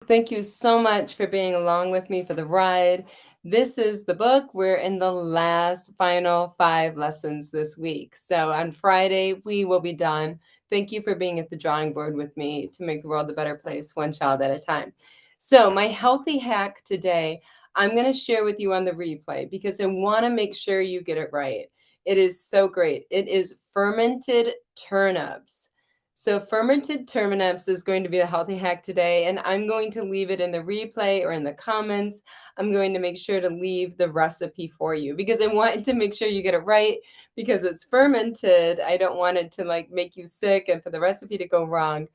Thank you so much for being along with me for the ride. This is the book. We're in the last final 5 lessons this week. So on Friday, we will be done. Thank you for being at the drawing board with me to make the world a better place, one child at a time. So, my healthy hack today, I'm going to share with you on the replay because I want to make sure you get it right. It is so great. It is fermented turnips. So fermented turnips is going to be the healthy hack today, and I'm going to leave it in the replay or in the comments. I'm going to make sure to leave the recipe for you because I want to make sure you get it right because it's fermented. I don't want it to like make you sick and for the recipe to go wrong.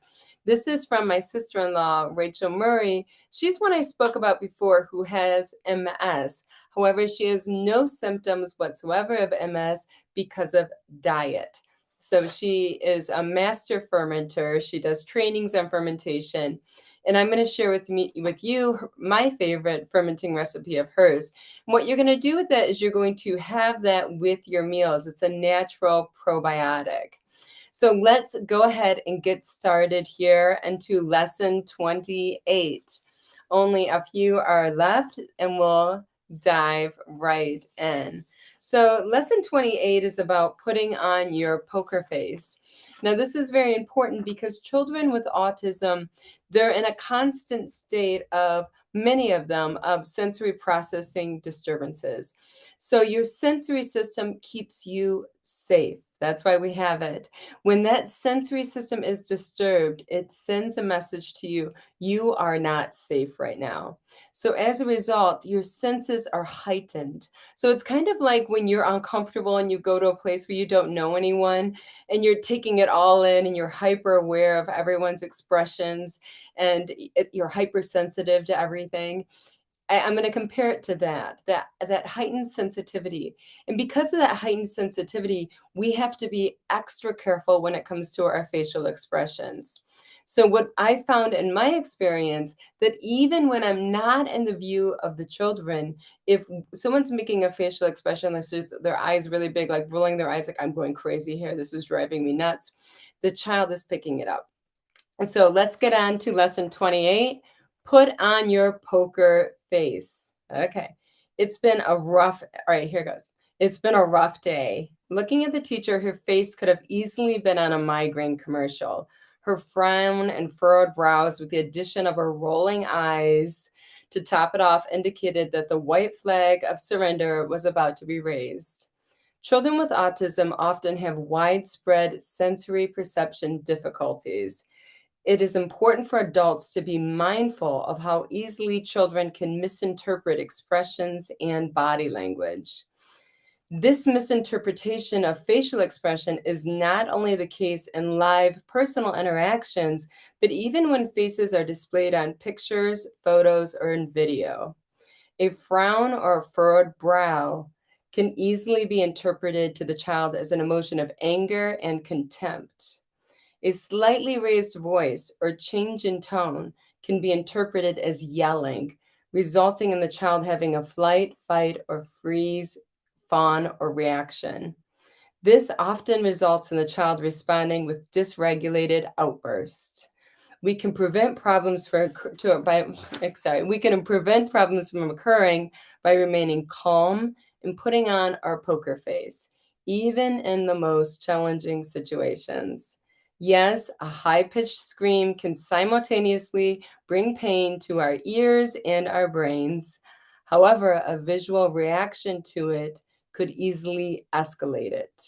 This is from my sister-in-law, Rachel Murray. She's one I spoke about before who has MS. However, she has no symptoms whatsoever of MS because of diet. So she is a master fermenter. She does trainings on fermentation. And I'm going to share with you my favorite fermenting recipe of hers. And what you're going to do with that is you're going to have that with your meals. It's a natural probiotic. So let's go ahead and get started here into lesson 28. Only a few are left, and we'll dive right in. So, lesson 28 is about putting on your poker face. Now, this is very important because children with autism, they're in a constant state of many of them of sensory processing disturbances. So, your sensory system keeps you safe. That's why we have it. When that sensory system is disturbed, it sends a message to you, you are not safe right now. So as a result, your senses are heightened. So it's kind of like when you're uncomfortable and you go to a place where you don't know anyone and you're taking it all in and you're hyper aware of everyone's expressions and you're hypersensitive to everything. I'm going to compare it to that heightened sensitivity. And because of that heightened sensitivity, we have to be extra careful when it comes to our facial expressions. So what I found in my experience that even when I'm not in the view of the children, if someone's making a facial expression that's just their eyes really big, like rolling their eyes like I'm going crazy here, this is driving me nuts, the child is picking it up. So let's get on to lesson 28. Put on your poker face. Okay. It's been a rough, all right, here goes. It's been a rough day. Looking at the teacher, her face could have easily been on a migraine commercial. Her frown and furrowed brows, with the addition of her rolling eyes to top it off, indicated that the white flag of surrender was about to be raised. Children with autism often have widespread sensory perception difficulties. It is important for adults to be mindful of how easily children can misinterpret expressions and body language. This misinterpretation of facial expression is not only the case in live personal interactions, but even when faces are displayed on pictures, photos, or in video. A frown or a furrowed brow can easily be interpreted to the child as an emotion of anger and contempt. A slightly raised voice or change in tone can be interpreted as yelling, resulting in the child having a flight, fight, or freeze, fawn, or reaction. This often results in the child responding with dysregulated outbursts. We can prevent problems for to by sorry, we can prevent problems from occurring by remaining calm and putting on our poker face, even in the most challenging situations. Yes, a high-pitched scream can simultaneously bring pain to our ears and our brains. However, a visual reaction to it could easily escalate it.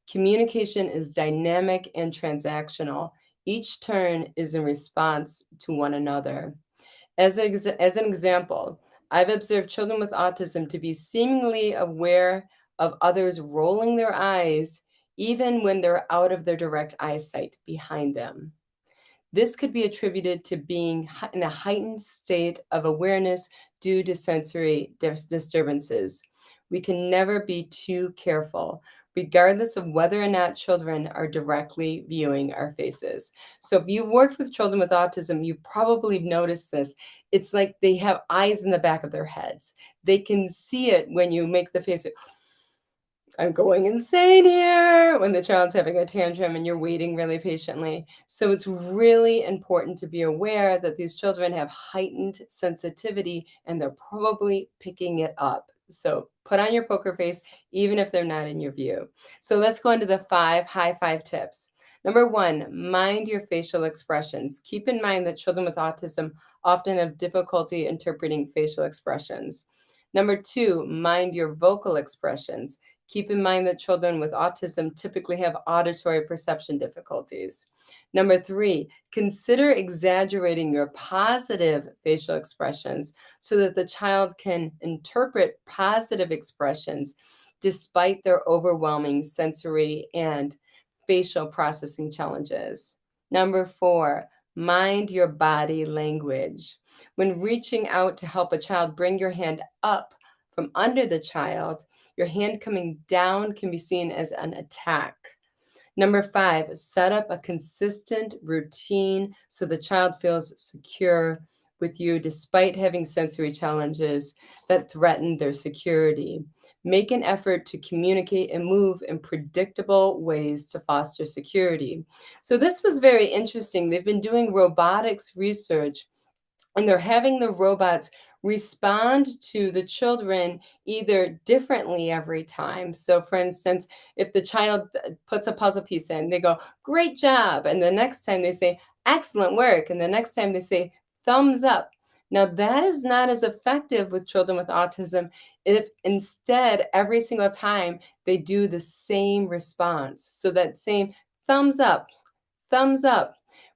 Communication is dynamic and transactional. Each turn is in response to one another. As an example, I've observed children with autism to be seemingly aware of others rolling their eyes even when they're out of their direct eyesight behind them. This could be attributed to being in a heightened state of awareness due to sensory disturbances. We can never be too careful, regardless of whether or not children are directly viewing our faces. So, if you've worked with children with autism, you've probably noticed this. It's like they have eyes in the back of their heads. They can see it when you make the face I'm going insane here when the child's having a tantrum and you're waiting really patiently. So it's really important to be aware that these children have heightened sensitivity and they're probably picking it up. So put on your poker face, even if they're not in your view. So let's go into the 5 high 5 tips. Number 1, mind your facial expressions. Keep in mind that children with autism often have difficulty interpreting facial expressions. Number 2, mind your vocal expressions. Keep in mind that children with autism typically have auditory perception difficulties. Number 3, consider exaggerating your positive facial expressions so that the child can interpret positive expressions despite their overwhelming sensory and facial processing challenges. Number 4, mind your body language. When reaching out to help a child, bring your hand up from under the child. Your hand coming down can be seen as an attack. Number 5, set up a consistent routine so the child feels secure with you despite having sensory challenges that threaten their security. Make an effort to communicate and move in predictable ways to foster security. So, this was very interesting. They've been doing robotics research and they're having the robots respond to the children either differently every time. So, for instance, if the child puts a puzzle piece in, they go, "Great job." And the next time they say, "Excellent work." And the next time they say, "Thumbs up." Now, that is not as effective with children with autism if instead every single time they do the same response. So, that same thumbs up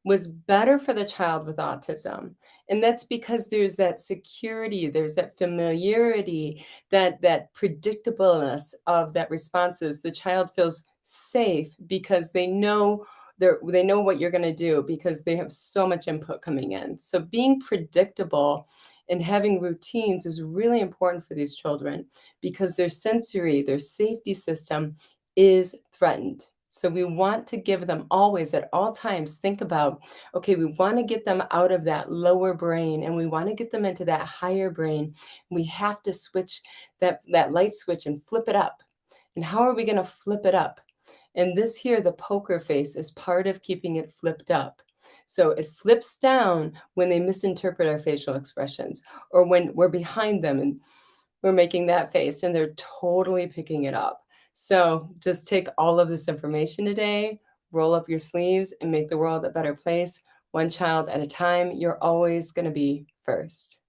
was better for the child with autism. And that's because there's that security, there's that familiarity, that predictableness of that responses. The child feels safe because they know what you're going to do because they have so much input coming in. So being predictable and having routines is really important for these children because their sensory, their safety system is threatened. So we want to give them always at all times think about, okay, we want to get them out of that lower brain and we want to get them into that higher brain. We have to switch that light switch and flip it up. And how are we going to flip it up? And this here, the poker face, is part of keeping it flipped up. So it flips down when they misinterpret our facial expressions or when we're behind them and we're making that face and they're totally picking it up. So just take all of this information today, roll up your sleeves, and make the world a better place, one child at a time. You're always going to be first.